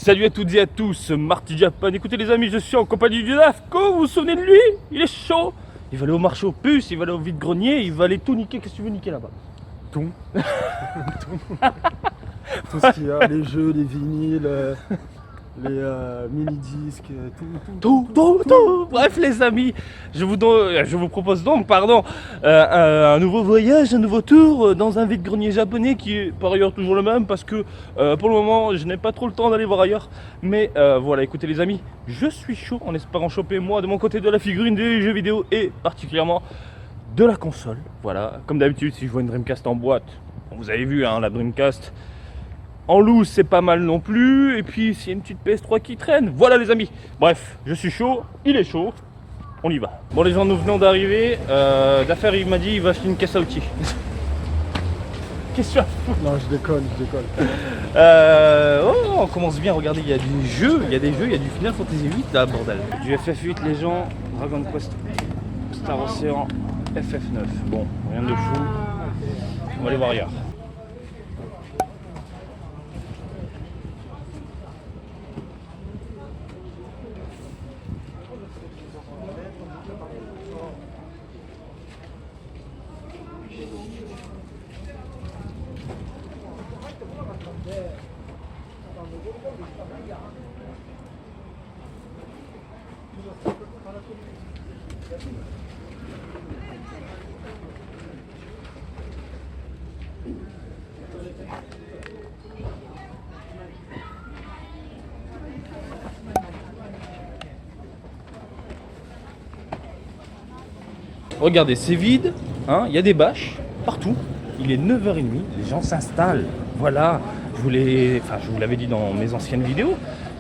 Salut à toutes et à tous, Marty Japan. Écoutez les amis, je suis en compagnie du Nafco, vous vous souvenez de lui? Il est chaud. Il va aller au marché aux puces, il va aller au vide-grenier, il va aller tout niquer. Qu'est-ce que tu veux niquer là-bas? Tout. Tout ce qu'il y a, les jeux, les vinyles, les mini-disques, Tout. Bref les amis, je vous propose donc, un nouveau voyage, un nouveau tour dans un vide-grenier japonais qui est par ailleurs toujours le même parce que pour le moment je n'ai pas trop le temps d'aller voir ailleurs. Mais voilà, écoutez les amis, je suis chaud en espérant choper moi de mon côté de la figurine des jeux vidéo et particulièrement de la console. Voilà, comme d'habitude si je vois une Dreamcast en boîte, vous avez vu hein, la Dreamcast en loose c'est pas mal non plus, et puis s'il y a une petite PS3 qui traîne, voilà les amis. Bref, je suis chaud, il est chaud, on y va. Bon les gens, nous venons d'arriver, d'affaire il m'a dit il va acheter une caisse à outils. Qu'est-ce que tu as fou? Non, je déconne. Oh, on commence bien, regardez, il y a des jeux, il y a du Final Fantasy 8 là, bordel. Du FF8 les gens, Dragon Quest, Star Ocean, FF9, bon, rien de fou, on va aller voir ailleurs. Regardez, c'est vide, hein, il y a des bâches partout. Il est 9h30, les gens s'installent. Voilà, je vous l'avais dit dans mes anciennes vidéos.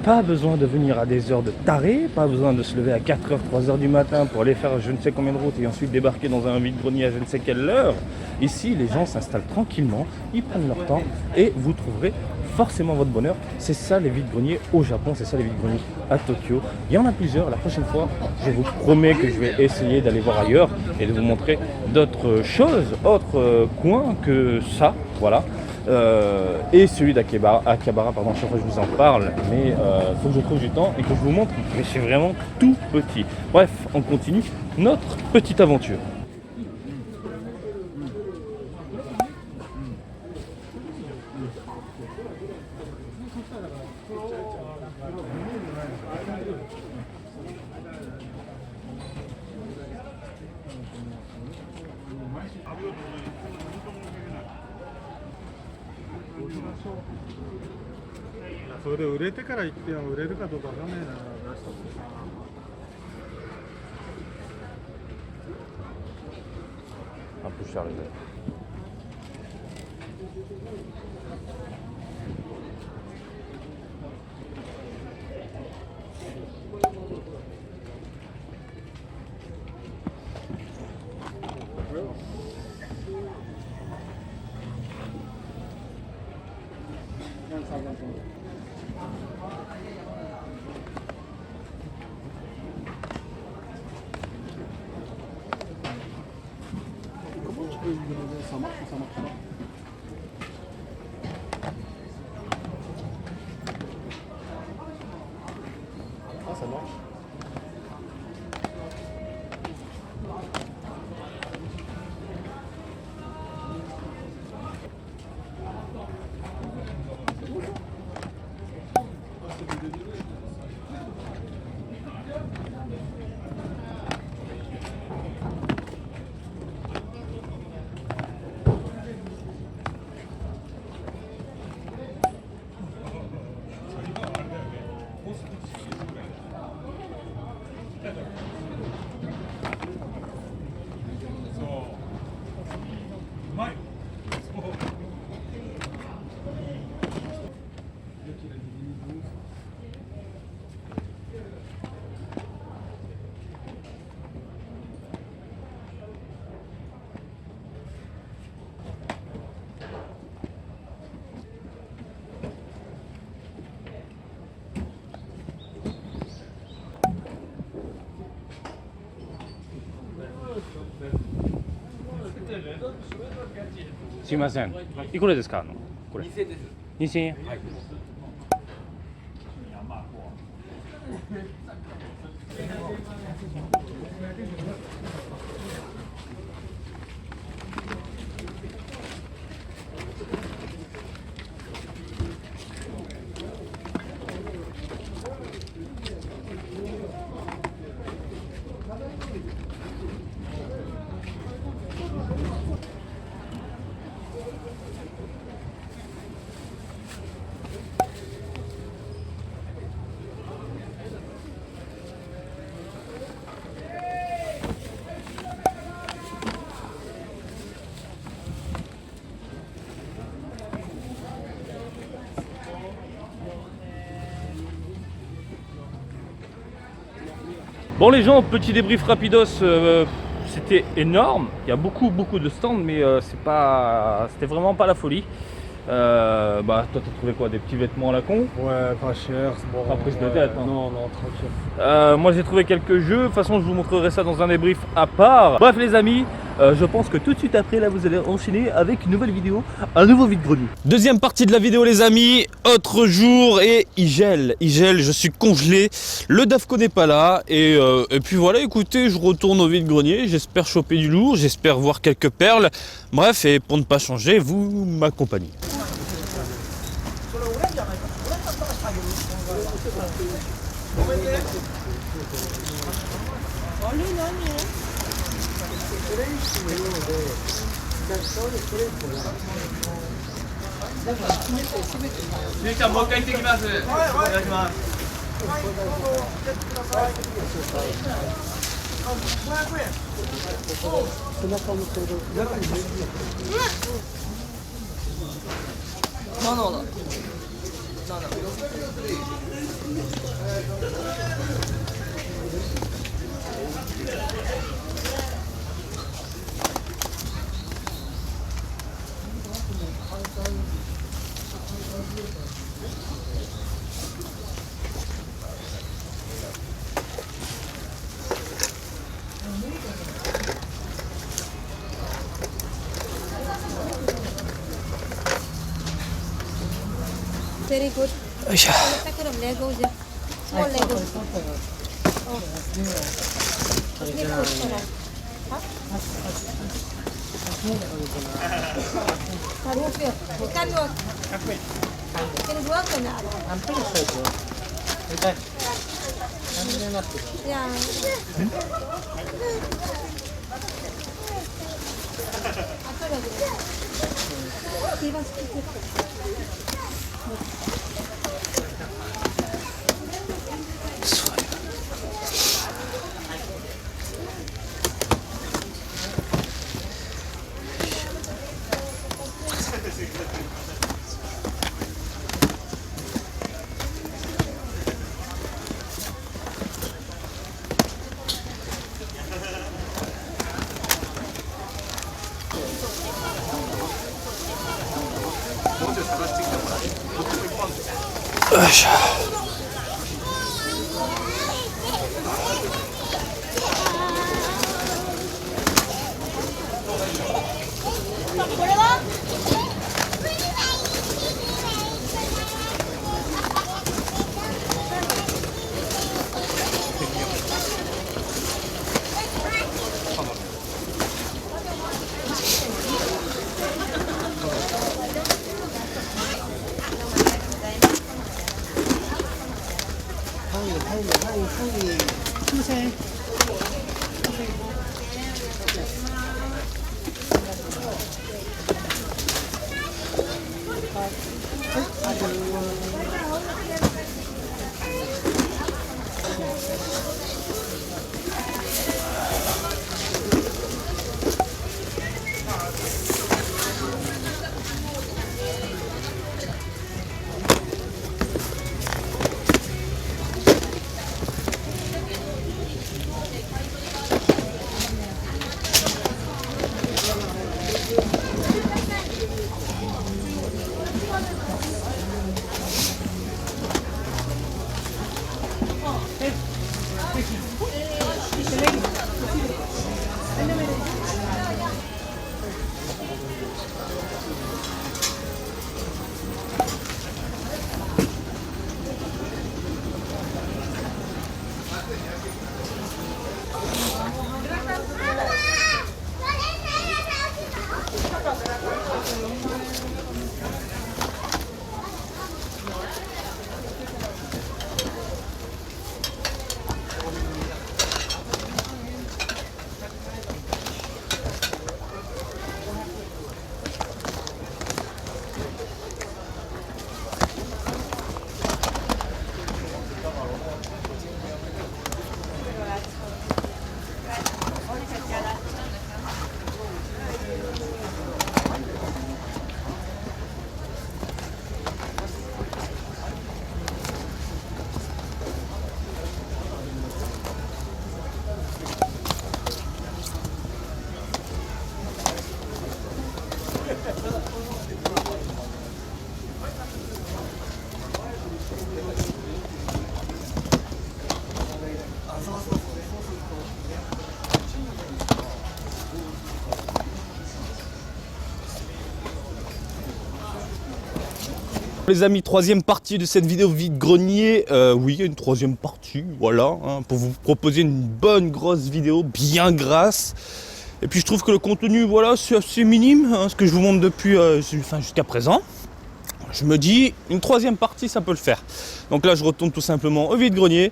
Pas besoin de venir à des heures de taré, pas besoin de se lever à 4h, 3h du matin pour aller faire je ne sais combien de routes et ensuite débarquer dans un vide-grenier à je ne sais quelle heure. Ici, les gens s'installent tranquillement, ils prennent leur temps et vous trouverez forcément votre bonheur. C'est ça les vide-greniers au Japon, c'est ça les vide-greniers à Tokyo. Il y en a plusieurs. La prochaine fois, je vous promets que je vais essayer d'aller voir ailleurs et de vous montrer d'autres choses, autres coins que ça. Voilà. Et celui d'Akebara, pardon, chaque fois je vous en parle, mais il faut que je trouve du temps et que je vous montre. Mais c'est vraiment tout petit. Bref, on continue notre petite aventure. Un peu cher les gars. Comment tu peux lui demander ça marche ou ça marche pas? Ah, ça marche.すいません。いくらですか？これ。2000円です。2000円。はい。Bon les gens, petit débrief rapidos, c'était énorme. Il y a beaucoup de stands, mais c'était vraiment pas la folie. Bah toi t'as trouvé quoi? Des petits vêtements à la con? Ouais, pas cher, c'est bon. Pas prise de tête, hein. Non, tranquille. Moi j'ai trouvé quelques jeux, de toute façon je vous montrerai ça dans un débrief à part. Bref les amis, je pense que tout de suite après là vous allez enchaîner avec une nouvelle vidéo, un nouveau vide-grenier. Deuxième partie de la vidéo les amis, autre jour et il gèle, je suis congelé, le DAFCO n'est pas là et puis voilà écoutez je retourne au vide-grenier, j'espère choper du lourd, j'espère voir quelques perles, bref et pour ne pas changer vous m'accompagnez. Very good. Takırım Lego ucu. Small Lego. Oh. Ini kurang. Taruh ke? Ikan dua. Ikan dua kena. Hampir saja. Kita Ya. Apa lagi? Tiba sedikit. les amis, troisième partie de cette vidéo vide-grenier. Oui, il y a une troisième partie, voilà, hein, pour vous proposer une bonne grosse vidéo bien grasse. Et puis je trouve que le contenu, voilà, c'est assez minime, hein, ce que je vous montre depuis jusqu'à présent. Je me dis, une troisième partie, ça peut le faire. Donc là, je retourne tout simplement au vide-grenier,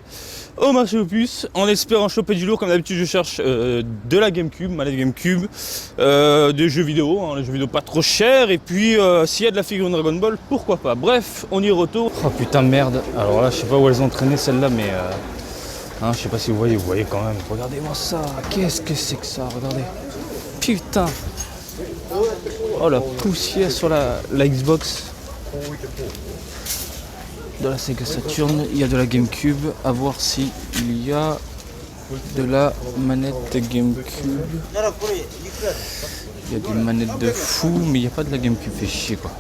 au marché aux puces, en espérant choper du lourd. Comme d'habitude, je cherche de la GameCube, manette GameCube, des jeux vidéo, hein, les jeux vidéo pas trop chers. Et puis, s'il y a de la figurine Dragon Ball, pourquoi pas. Bref, on y retourne. Oh putain de merde. Alors là, je sais pas où elles ont traîné celles-là, mais hein, je sais pas si vous voyez quand même. Regardez-moi ça. Qu'est-ce que c'est que ça? Regardez. Putain. Oh la poussière sur la Xbox. De la Sega Saturn, il y a de la GameCube, à voir si il y a de la manette GameCube. Il y a des manettes de fou, mais il n'y a pas de la GameCube, fait chier quoi.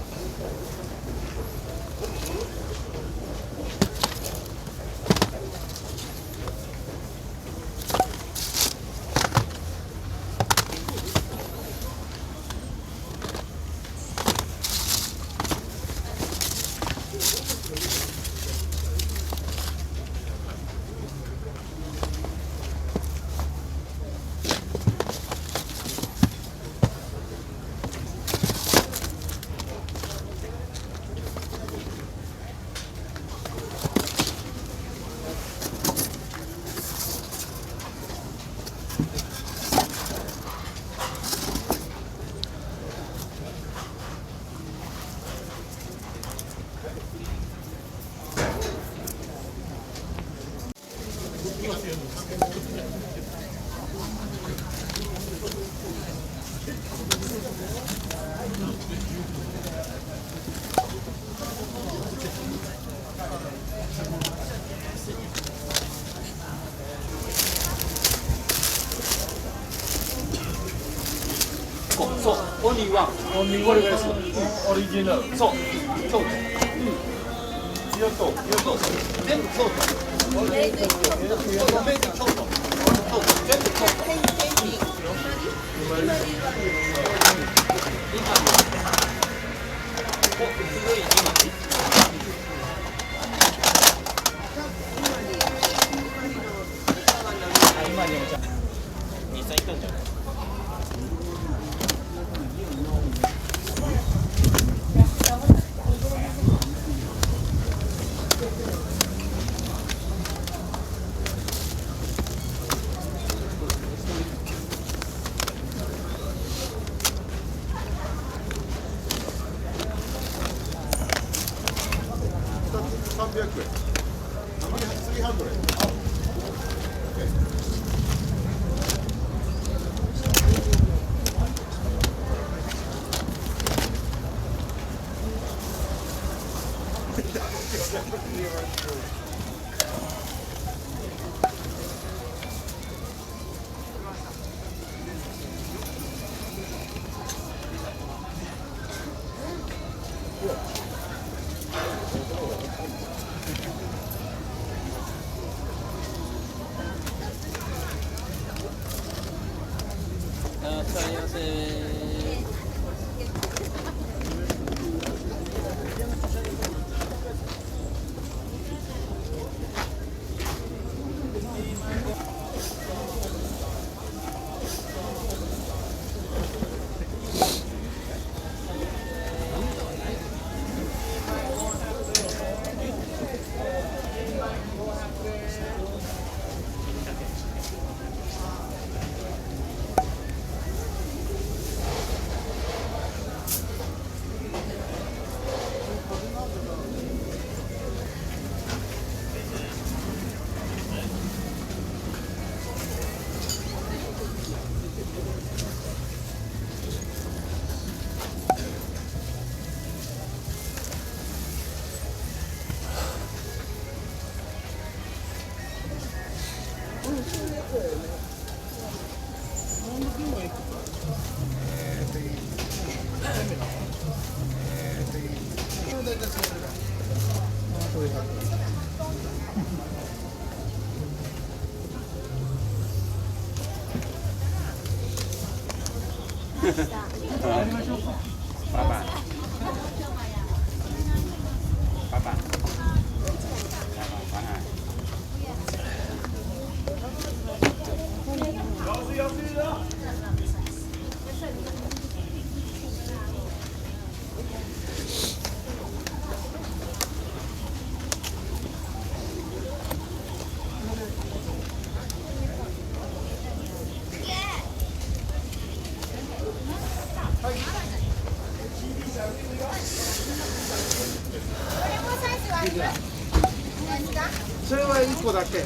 それは1個だけ。200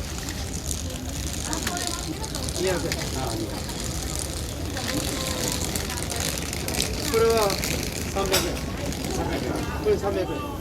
円。これは300円。これ300円。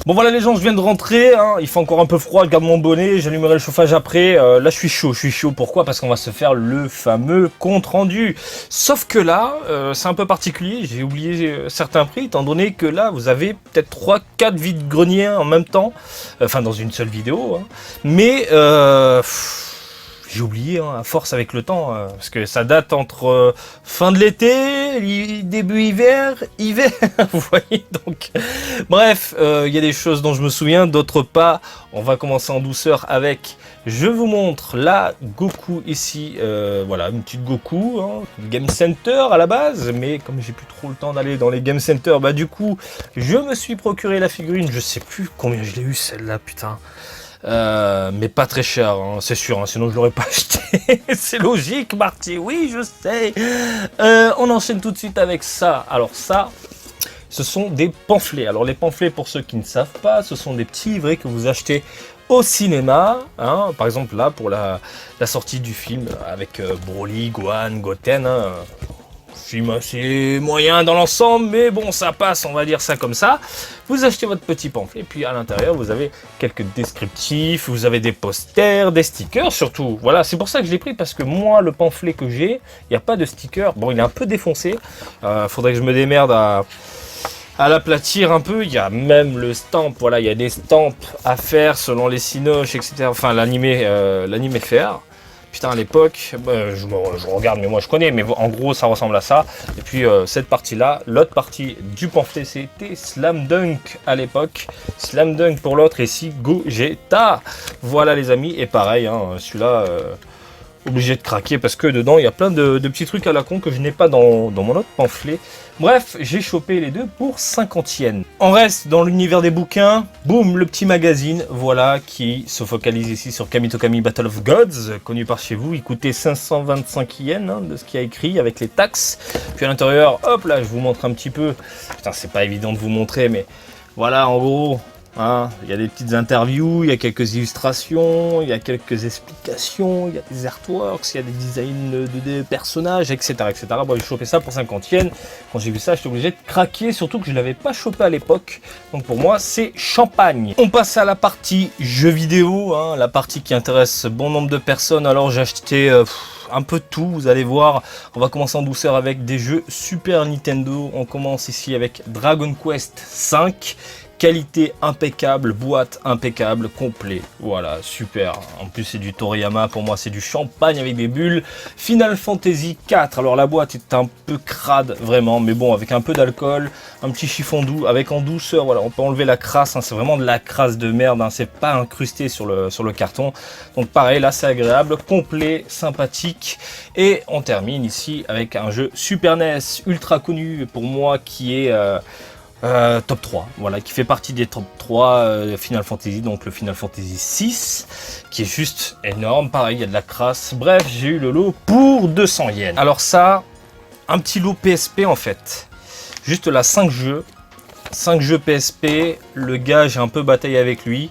Bon voilà les gens, je viens de rentrer, hein. Il fait encore un peu froid, je garde mon bonnet, j'allumerai le chauffage après. Là je suis chaud, pourquoi? Parce qu'on va se faire le fameux compte rendu. Sauf que là, c'est un peu particulier, j'ai oublié certains prix, étant donné que là vous avez peut-être 3-4 vide-greniers en même temps, enfin dans une seule vidéo, hein. Mais j'ai oublié, hein, à force avec le temps, parce que ça date entre fin de l'été, début hiver, vous voyez, donc bref, il y a des choses dont je me souviens, d'autres pas. On va commencer en douceur avec, je vous montre la Goku ici, voilà, une petite Goku, hein, Game Center à la base, mais comme j'ai plus trop le temps d'aller dans les Game Center, bah du coup, je me suis procuré la figurine, je sais plus combien je l'ai eu celle-là, putain. Mais pas très cher, hein, c'est sûr, hein, sinon je l'aurais pas acheté. C'est logique, Marty, oui, je sais. On enchaîne tout de suite avec ça. Alors ça, ce sont des pamphlets. Alors les pamphlets, pour ceux qui ne savent pas, ce sont des petits livrets que vous achetez au cinéma, hein, par exemple là pour la sortie du film avec Broly, Gohan, Goten, hein, film assez moyen dans l'ensemble, mais bon, ça passe, on va dire ça comme ça. Vous achetez votre petit pamphlet, puis à l'intérieur, vous avez quelques descriptifs, vous avez des posters, des stickers surtout. Voilà, c'est pour ça que je l'ai pris, parce que moi, le pamphlet que j'ai, il n'y a pas de sticker. Bon, il est un peu défoncé. Faudrait que je me démerde à l'aplatir un peu. Il y a même le stamp, voilà, il y a des stamps à faire selon les cinoches, etc. Enfin, l'animé faire. Putain, à l'époque, je regarde, mais moi je connais, mais en gros ça ressemble à ça. Et puis cette partie-là, l'autre partie du pamphlet, c'était Slam Dunk à l'époque. Slam Dunk pour l'autre, et ici Gogeta. Voilà les amis, et pareil, hein, celui-là, obligé de craquer parce que dedans il y a plein de petits trucs à la con que je n'ai pas dans mon autre pamphlet. Bref, j'ai chopé les deux pour 50 yens. On reste dans l'univers des bouquins. Boum, le petit magazine, voilà, qui se focalise ici sur Kamitokami Battle of Gods, connu par chez vous. Il coûtait 525 yens, hein, de ce qu'il y a écrit avec les taxes. Puis à l'intérieur, hop là, je vous montre un petit peu. Putain, c'est pas évident de vous montrer, mais voilà, en gros. Hein, il y a des petites interviews, il y a quelques illustrations, il y a quelques explications, il y a des artworks, il y a des designs de personnages, etc. etc. Bon, j'ai chopé ça pour 50 yens. Quand j'ai vu ça, j'étais obligé de craquer, surtout que je ne l'avais pas chopé à l'époque. Donc pour moi, c'est champagne. On passe à la partie jeux vidéo, hein, la partie qui intéresse bon nombre de personnes. Alors j'ai acheté un peu de tout, vous allez voir. On va commencer en douceur avec des jeux Super Nintendo. On commence ici avec Dragon Quest V. Qualité impeccable, boîte impeccable, complet. Voilà, super. En plus, c'est du Toriyama. Pour moi, c'est du champagne avec des bulles. Final Fantasy 4. Alors, la boîte est un peu crade, vraiment. Mais bon, avec un peu d'alcool, un petit chiffon doux, avec en douceur. Voilà, on peut enlever la crasse. Hein, c'est vraiment de la crasse de merde. Hein, c'est pas incrusté sur le carton. Donc, pareil, là, c'est agréable. Complet, sympathique. Et on termine ici avec un jeu Super NES ultra connu pour moi qui est... top 3, voilà, qui fait partie des top 3 Final Fantasy, donc le Final Fantasy 6, qui est juste énorme, pareil, il y a de la crasse, bref, j'ai eu le lot pour 200 yens. Alors ça, un petit lot PSP en fait, juste là 5 jeux PSP, le gars, j'ai un peu bataillé avec lui,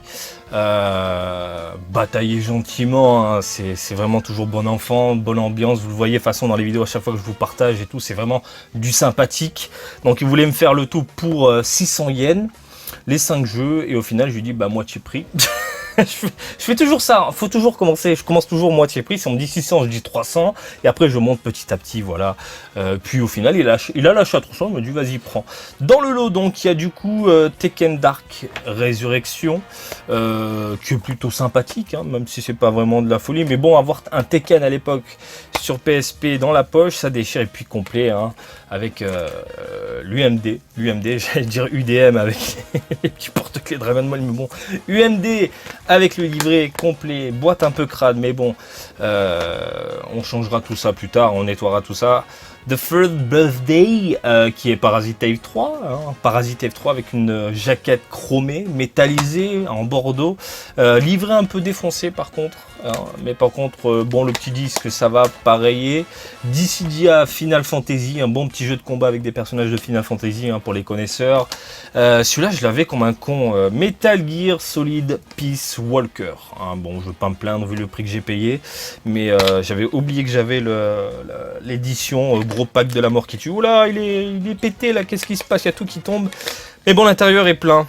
batailler gentiment, hein, c'est vraiment toujours bon enfant, bonne ambiance, vous le voyez de toute façon dans les vidéos à chaque fois que je vous partage et tout, c'est vraiment du sympathique. Donc il voulait me faire le tout pour 600 yens, les 5 jeux, et au final je lui dis bah moitié prix. Je fais toujours ça, faut toujours commencer, je commence toujours moitié prix, si on me dit 600 je dis 300 et après je monte petit à petit, voilà. Puis au final il a lâché à 300, il m'a dit vas-y prends. Dans le lot donc il y a du coup Tekken Dark Resurrection qui est plutôt sympathique, hein, même si c'est pas vraiment de la folie, mais bon, avoir un Tekken à l'époque sur PSP dans la poche ça déchire, et puis complet, hein, avec l'UMD, j'allais dire UDM avec les petits porte-clés de Ravenmall, mais bon, UMD avec le livret complet, boîte un peu crade, mais bon, on changera tout ça plus tard, on nettoiera tout ça. The Third Birthday, qui est Parasite Eve 3, hein, Parasite Eve 3 avec une jaquette chromée, métallisée, en bordeaux, livret un peu défoncé par contre, hein, mais par contre, bon, le petit disque, ça va pareiller. Dissidia Final Fantasy, un bon petit jeu de combat avec des personnages de Final Fantasy, hein, pour les connaisseurs. Celui-là, je l'avais comme un con. Metal Gear Solid Peace Walker. Hein, bon, je veux pas me plaindre vu le prix que j'ai payé, mais j'avais oublié que j'avais l'édition gros pack de la mort qui tue. Oula, il est pété là, qu'est-ce qui se passe? Il y a tout qui tombe. Mais bon, l'intérieur est plein.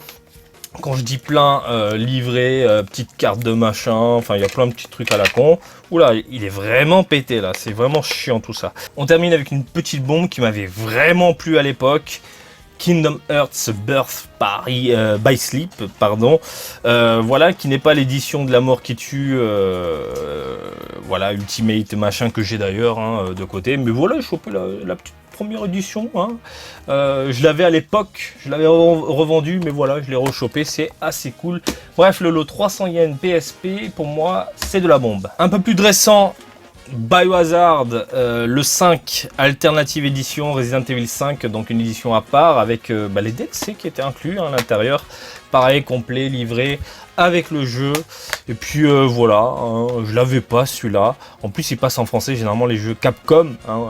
Quand je dis plein, livré, petite carte de machin, enfin il y a plein de petits trucs à la con. Oula, il est vraiment pété là, c'est vraiment chiant tout ça. On termine avec une petite bombe qui m'avait vraiment plu à l'époque. Kingdom Hearts Birth by Sleep, pardon, voilà, qui n'est pas l'édition de la mort qui tue, voilà, Ultimate machin que j'ai d'ailleurs, hein, de côté, mais voilà, j'ai chopé la petite première édition, hein. Je l'avais à l'époque, je l'avais revendu, mais voilà, je l'ai rechopé, c'est assez cool. Bref, le lot 300 yens PSP, pour moi, c'est de la bombe. Un peu plus récent, Biohazard, le 5 Alternative Edition, Resident Evil 5, donc une édition à part avec les DLC qui étaient inclus, hein, à l'intérieur. Pareil, complet, livré avec le jeu. Et puis voilà, hein, je l'avais pas celui-là. En plus, il passe en français. Généralement, les jeux Capcom, hein,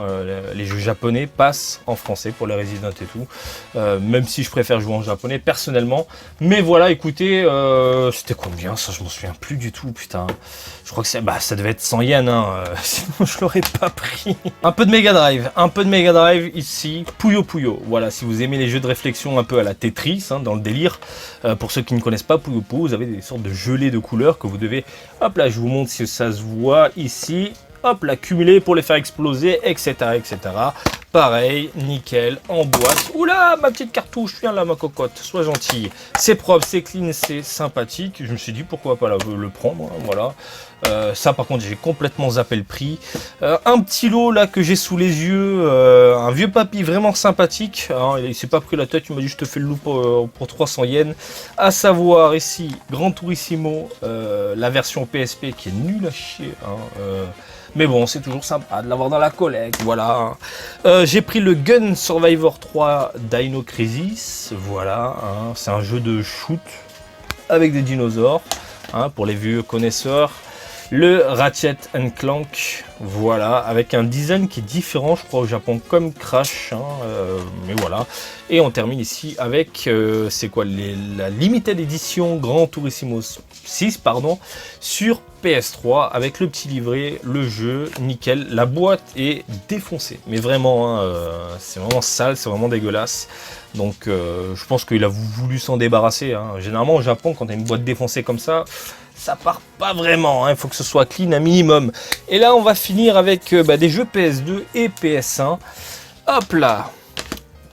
les jeux japonais passent en français pour les Resident et tout. Même si je préfère jouer en japonais personnellement. Mais voilà, écoutez, c'était combien ça? Je m'en souviens plus du tout, putain. Je crois que ça devait être 100 yens, hein, sinon je l'aurais pas pris. Un peu de Mega Drive ici, Puyo Puyo. Voilà, si vous aimez les jeux de réflexion un peu à la Tetris, hein, dans le délire. Pour ceux qui ne connaissent pas Puyo Puyo, vous avez des sortes de gelées de couleurs que vous devez, hop là, je vous montre si ça se voit ici, hop là, cumuler pour les faire exploser, etc., etc. Pareil, nickel, en boîte. Oula, ma petite cartouche, viens là ma cocotte, sois gentille. C'est propre, c'est clean, c'est sympathique. Je me suis dit pourquoi pas le prendre, hein, voilà. Ça par contre j'ai complètement zappé le prix. Un petit lot là que j'ai sous les yeux, un vieux papy vraiment sympathique, hein, il s'est pas pris la tête, il m'a dit je te fais le loup pour 300 yens, à savoir ici Gran Turismo, la version PSP qui est nulle à chier, hein, mais bon, c'est toujours sympa de l'avoir dans la collecte, voilà. J'ai pris le Gun Survivor 3 Dino Crisis, voilà, hein, c'est un jeu de shoot avec des dinosaures, hein, pour les vieux connaisseurs. Le Ratchet & Clank, voilà, avec un design qui est différent, je crois, au Japon, comme Crash, hein, mais voilà. Et on termine ici avec, c'est quoi, la Limited Edition Gran Turismo 6, pardon, sur PS3, avec le petit livret, le jeu, nickel. La boîte est défoncée, mais vraiment, hein, c'est vraiment sale, c'est vraiment dégueulasse. Donc, je pense qu'il a voulu s'en débarrasser, hein. Généralement, au Japon, quand tu as une boîte défoncée comme ça part pas vraiment, hein, il faut que ce soit clean un minimum. Et là on va finir avec des jeux PS2 et PS1. Hop là,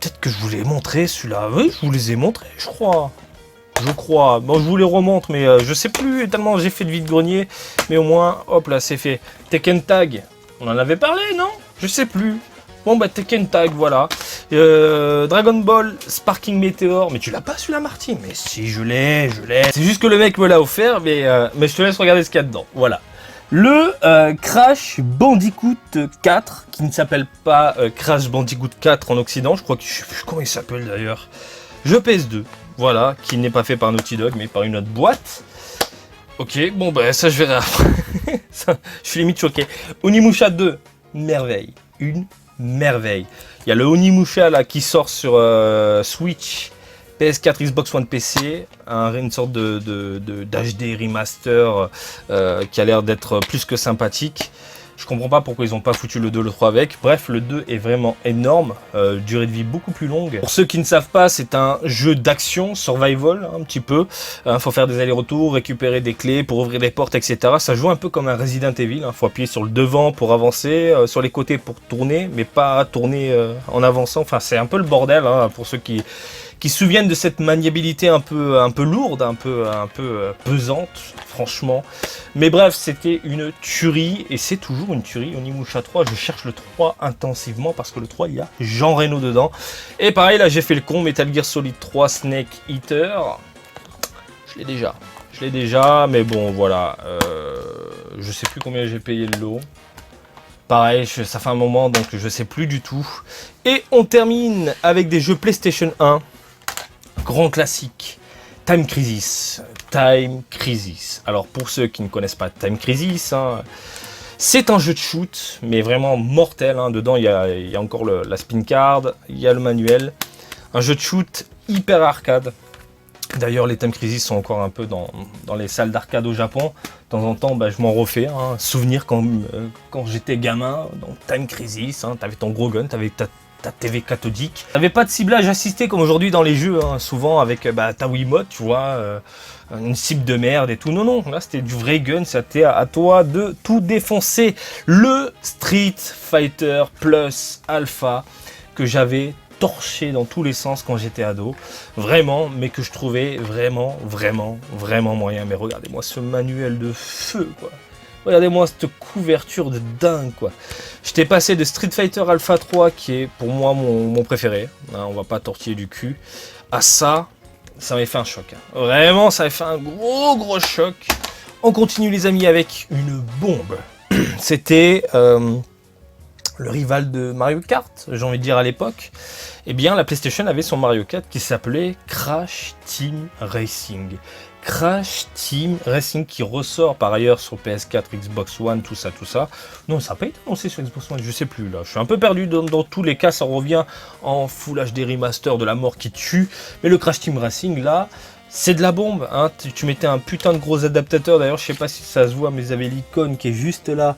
peut-être que je vous l'ai montré celui-là, oui je vous les ai montrés je crois. je crois. Bon, je vous les remonte, mais je sais plus tellement j'ai fait de vide-grenier. Mais au moins, hop là, c'est fait. Tekken Tag, on en avait parlé, non? Je sais plus. Bon, bah, Tekken Tag, voilà. Dragon Ball Sparking Meteor. Mais tu l'as pas celui-là, Martin? Mais si, je l'ai. C'est juste que le mec me l'a offert, mais je te laisse regarder ce qu'il y a dedans. Voilà. Le Crash Bandicoot 4, qui ne s'appelle pas Crash Bandicoot 4 en Occident, je crois que je sais plus comment il s'appelle d'ailleurs. Jeu PS2, voilà, qui n'est pas fait par Naughty Dog, mais par une autre boîte. Ok, bon bah ça je verrai après. Ça, je suis limite choqué. Onimusha 2, merveille, une merveille. Il y a le Onimusha là qui sort sur Switch, PS4, Xbox One, PC, une sorte d'HD remaster qui a l'air d'être plus que sympathique. Je comprends pas pourquoi ils n'ont pas foutu le 2, le 3 avec. Bref, le 2 est vraiment énorme, durée de vie beaucoup plus longue. Pour ceux qui ne savent pas, c'est un jeu d'action, survival un petit peu. Faut faire des allers-retours, récupérer des clés pour ouvrir des portes, etc. Ça joue un peu comme un Resident Evil. Faut appuyer sur le devant pour avancer, sur les côtés pour tourner, mais pas tourner en avançant. Enfin, c'est un peu le bordel pour ceux qui se souviennent de cette maniabilité un peu lourde, un peu pesante, franchement. Mais bref, c'était une tuerie, et c'est toujours une tuerie. Onimusha 3, je cherche le 3 intensivement, parce que le 3, il y a Jean Reno dedans. Et pareil, là, j'ai fait le con, Metal Gear Solid 3 Snake Eater. Je l'ai déjà, mais bon, voilà. Je sais plus combien j'ai payé le lot. Pareil, ça fait un moment, donc je sais plus du tout. Et on termine avec des jeux PlayStation 1. Grand classique, Time Crisis. Alors pour ceux qui ne connaissent pas Time Crisis, c'est un jeu de shoot, mais vraiment mortel. Dedans, il y a encore la spin card, il y a le manuel. Un jeu de shoot hyper arcade. D'ailleurs, les Time Crisis sont encore un peu dans les salles d'arcade au Japon. De temps en temps, je m'en refais. Souvenir quand j'étais gamin, dans Time Crisis, t'avais ton gros gun, t'avais ta TV cathodique. T'avais pas de ciblage assisté comme aujourd'hui dans les jeux, souvent avec ta Wiimote, tu vois, une cible de merde et tout. Non, là c'était du vrai gun, c'était à toi de tout défoncer. Le Street Fighter Plus Alpha que j'avais torché dans tous les sens quand j'étais ado, vraiment, mais que je trouvais vraiment moyen. Mais regardez-moi ce manuel de feu, quoi. Regardez-moi cette couverture de dingue, quoi. J'étais passé de Street Fighter Alpha 3, qui est pour moi mon préféré, on va pas tortiller du cul, à ça m'avait fait un choc. Vraiment, ça avait fait un gros choc. On continue, les amis, avec une bombe. C'était le rival de Mario Kart, j'ai envie de dire à l'époque. Eh bien, la PlayStation avait son Mario Kart qui s'appelait Crash Team Racing. Crash Team Racing qui ressort par ailleurs sur PS4, Xbox One, tout ça. Non, ça n'a pas été annoncé sur Xbox One, je sais plus là. Je suis un peu perdu dans tous les cas, ça revient en Full HD Remaster de la mort qui tue. Mais le Crash Team Racing là, c'est de la bombe. Tu mettais un putain de gros adaptateur. D'ailleurs, je sais pas si ça se voit, mais vous avez l'icône qui est juste là.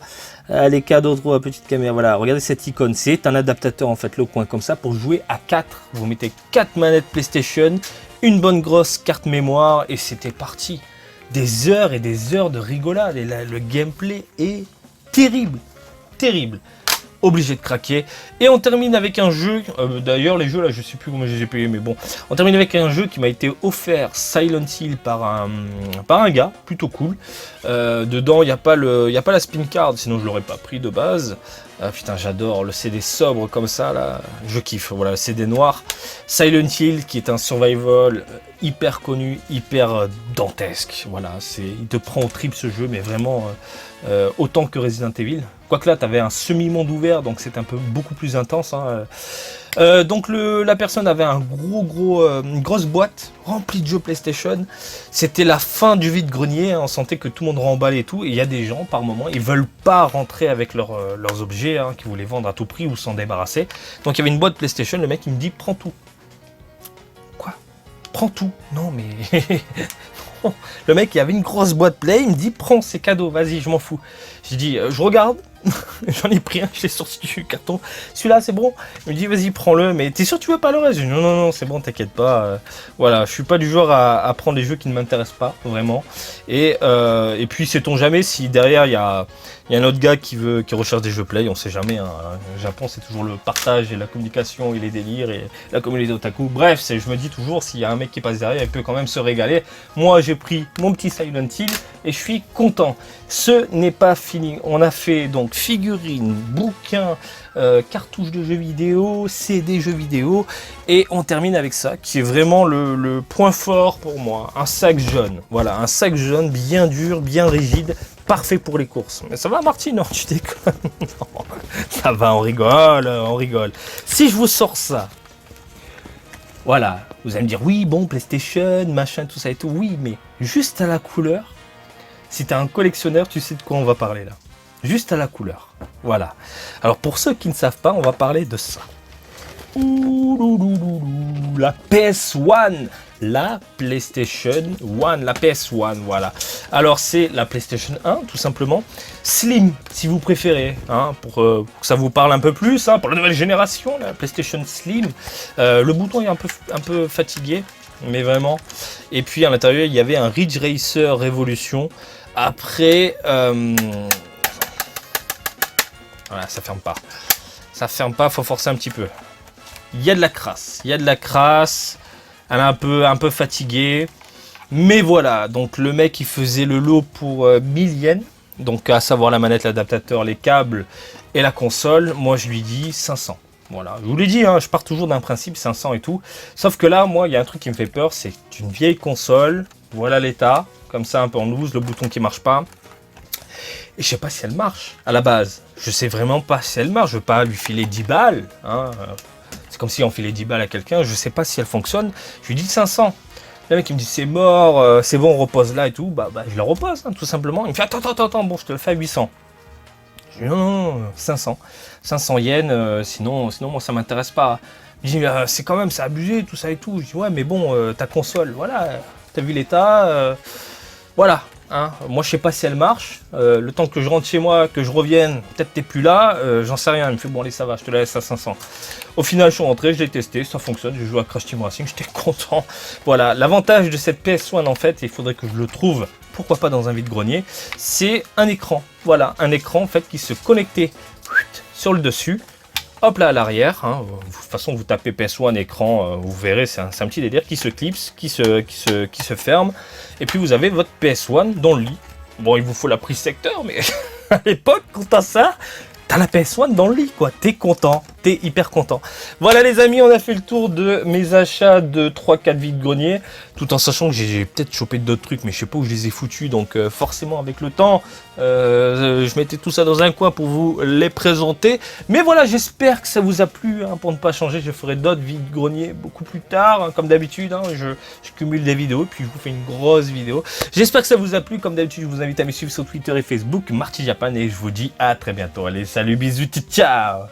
Les cadeaux, trop, petite caméra. Voilà, regardez cette icône. C'est un adaptateur en fait, le coin comme ça pour jouer à 4. Vous mettez 4 manettes PlayStation. Une bonne grosse carte mémoire et c'était parti. Des heures et des heures de rigolade et le gameplay est terrible. Obligé de craquer. Et on termine avec un jeu, d'ailleurs les jeux là je sais plus comment je les ai payés, mais bon. On termine avec un jeu qui m'a été offert Silent Hill par un gars, plutôt cool. Dedans il n'y a pas la spin card, sinon je l'aurais pas pris de base. Putain, j'adore le CD sobre comme ça là, je kiffe. Voilà, le CD noir. Silent Hill qui est un survival hyper connu, hyper dantesque. Voilà, il te prend au trip ce jeu, mais vraiment autant que Resident Evil. Quoique là, tu avais un semi-monde ouvert, donc c'est un peu beaucoup plus intense. Donc la personne avait une grosse boîte remplie de jeux PlayStation. C'était la fin du vide-grenier, on sentait que tout le monde remballait et tout. Et il y a des gens, par moment, ils veulent pas rentrer avec leurs objets, qu'ils voulaient vendre à tout prix ou s'en débarrasser. Donc il y avait une boîte PlayStation, le mec il me dit, prends tout. Quoi? Prends tout? Non mais... Le mec il avait une grosse boîte Play, il me dit, prends, c'est cadeau, vas-y, je m'en fous. Je dis, je regarde, J'en ai pris un, je l'ai sorti du carton. Celui-là, c'est bon. Il me dit, vas-y, prends-le. Mais t'es sûr que tu veux pas le reste? Je dis, non, non, non, c'est bon, t'inquiète pas. Voilà, je suis pas du genre à prendre des jeux qui ne m'intéressent pas, vraiment. Et puis, sait-on jamais si derrière, il y a un autre gars qui recherche des jeux Play. On sait jamais. Hein. Au Japon, c'est toujours le partage et la communication et les délires et la communauté otaku. Bref, je me dis toujours, s'il y a un mec qui passe derrière, il peut quand même se régaler. Moi, j'ai pris mon petit Silent Hill et je suis content. Ce n'est pas fini. On a fait donc figurines, bouquins, cartouches de jeux vidéo, CD jeux vidéo, et on termine avec ça qui est vraiment le point fort pour moi. Un sac jaune. Voilà, un sac jaune bien dur, bien rigide, parfait pour les courses. Mais ça va, Martine? Non, tu déconnes. Non, ça va, on rigole, on rigole. Si je vous sors ça, voilà, vous allez me dire oui, bon, PlayStation, machin, tout ça et tout. Oui, mais juste à la couleur. Si tu es un collectionneur, tu sais de quoi on va parler là. Juste à la couleur. Voilà. Alors pour ceux qui ne savent pas, on va parler de ça. La PS1. La PlayStation 1. La PS1, voilà. Alors c'est la PlayStation 1, tout simplement. Slim, si vous préférez. Hein, pour que ça vous parle un peu plus. Hein, pour la nouvelle génération, la PlayStation Slim. Le bouton est un peu fatigué. Mais vraiment. Et puis à l'intérieur, il y avait un Ridge Racer Revolution. Après, voilà, ça ferme pas. Ça ferme pas, faut forcer un petit peu. Il y a de la crasse. Il y a de la crasse. Elle est un peu fatiguée. Mais voilà, donc le mec il faisait le lot pour 1000 yens. Donc à savoir la manette, l'adaptateur, les câbles et la console. Moi je lui dis 500. Voilà, je vous l'ai dit, hein, je pars toujours d'un principe 500 et tout. Sauf que là, moi, il y a un truc qui me fait peur, c'est une vieille console. Voilà l'état, comme ça, un peu en loose, le bouton qui marche pas. Et je sais pas si elle marche à la base. Je sais vraiment pas si elle marche. Je veux pas lui filer 10 balles. Hein. C'est comme si on filait 10 balles à quelqu'un. Je sais pas si elle fonctionne. Je lui dis 500. Le mec il me dit c'est mort, c'est bon, on repose là et tout. Bah je la repose, hein, tout simplement. Il me fait attends, bon, je te le fais à 800. Je dis non, 500. 500 yens, sinon moi ça m'intéresse pas. Je dis c'est quand même, c'est abusé, tout ça et tout. Je dis ouais, mais bon, ta console, voilà, t'as vu l'état, voilà. Hein. Moi je sais pas si elle marche. Le temps que je rentre chez moi, que je revienne, peut-être t'es plus là, j'en sais rien. Il me fait bon, allez, ça va, je te la laisse à 500. Au final, je suis rentré, je l'ai testé, ça fonctionne. J'ai joué à Crash Team Racing, j'étais content. Voilà, l'avantage de cette PS1 en fait, il faudrait que je le trouve. Pourquoi pas dans un vide-grenier, c'est un écran. Voilà, un écran en fait qui se connectait sur le dessus. Hop là à l'arrière. Hein. De toute façon, vous tapez PS1 écran, vous verrez, c'est un petit délire qui se clipse, qui se ferme. Et puis vous avez votre PS1 dans le lit. Bon, il vous faut la prise secteur, mais à l'époque, quand t'as ça, t'as la PS1 dans le lit, quoi. T'es content, t'es hyper content. Voilà les amis, on a fait le tour de mes achats de 3-4 vide-greniers, tout en sachant que j'ai peut-être chopé d'autres trucs, mais je sais pas où je les ai foutus, donc forcément avec le temps, je mettais tout ça dans un coin pour vous les présenter. Mais voilà, j'espère que ça vous a plu, hein. Pour ne pas changer, je ferai d'autres vide-greniers beaucoup plus tard, hein, comme d'habitude, hein. Je cumule des vidéos, puis je vous fais une grosse vidéo. J'espère que ça vous a plu, comme d'habitude, je vous invite à me suivre sur Twitter et Facebook, Marty Japan, et je vous dis à très bientôt. Allez, salut, bisous, ciao!